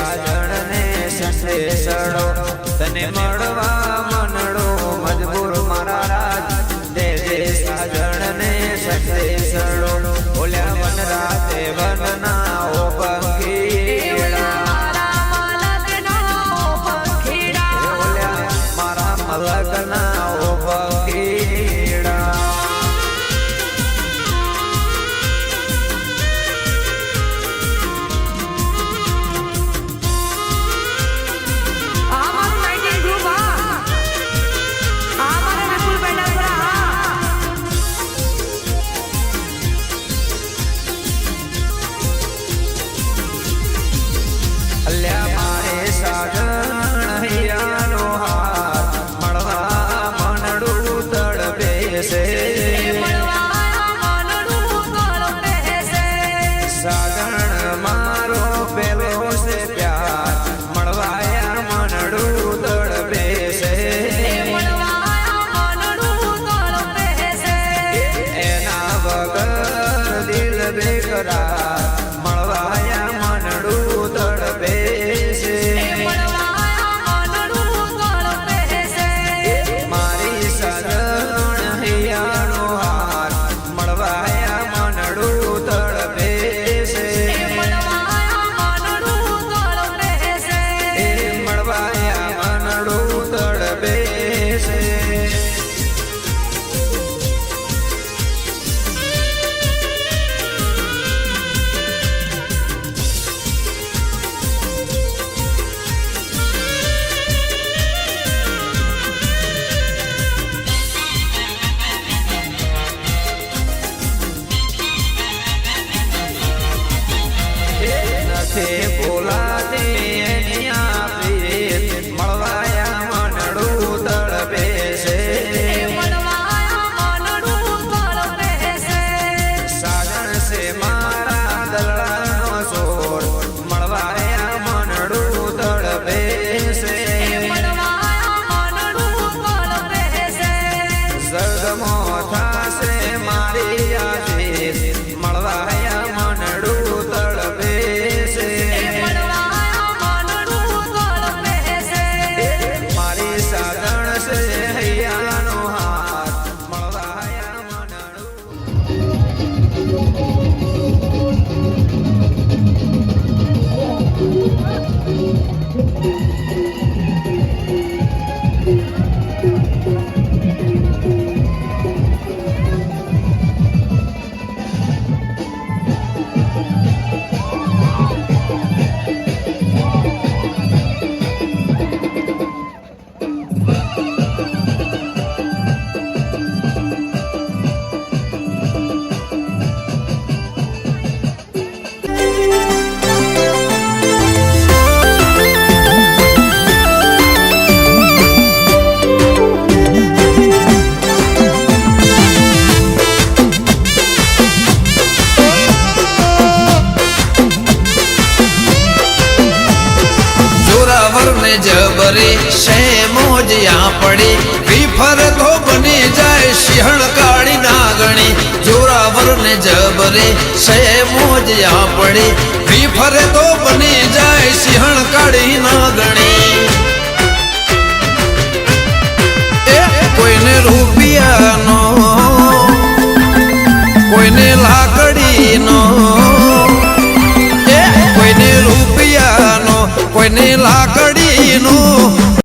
સાજણ ને સંદેશડો તને મળવા મનડો મજબૂર મારા રાજ દે સાજણ ને સંદેશડો બોલ્યા વન રાતે વનના ઓ પંખીડા મારા મલકના ઓ પંખીડા સાગણ મારો પેલો છે પ્યાર મળવાયા મનડું તડપે છે એના વગર દિલ બેકરાર મળવાયા મનડું તડપે છે મારી સાગણ હૈયાનો હાર મળવાયા મનડું તડપે બોલાતે મળવાયા મનડું તડપે છે સાજણ છે મારા દલડાનો સોર મળવાયા મનડું તડપે છે જગમો થાશે મારી આશીષ મળવાયા મનડું તડપે જબરે શે મોજયા પડી વિફર તો બની જાય સિંહણ કાળી નાગણી જોરાવર ને જબરે શે મોજયા પડી વિફર તો બની જાય સિંહણ કાળી નાગણી કોઈને રૂપિયાનો કોઈને લાકડીનો કોઈને રૂપિયાનો કોઈને લાકડીનો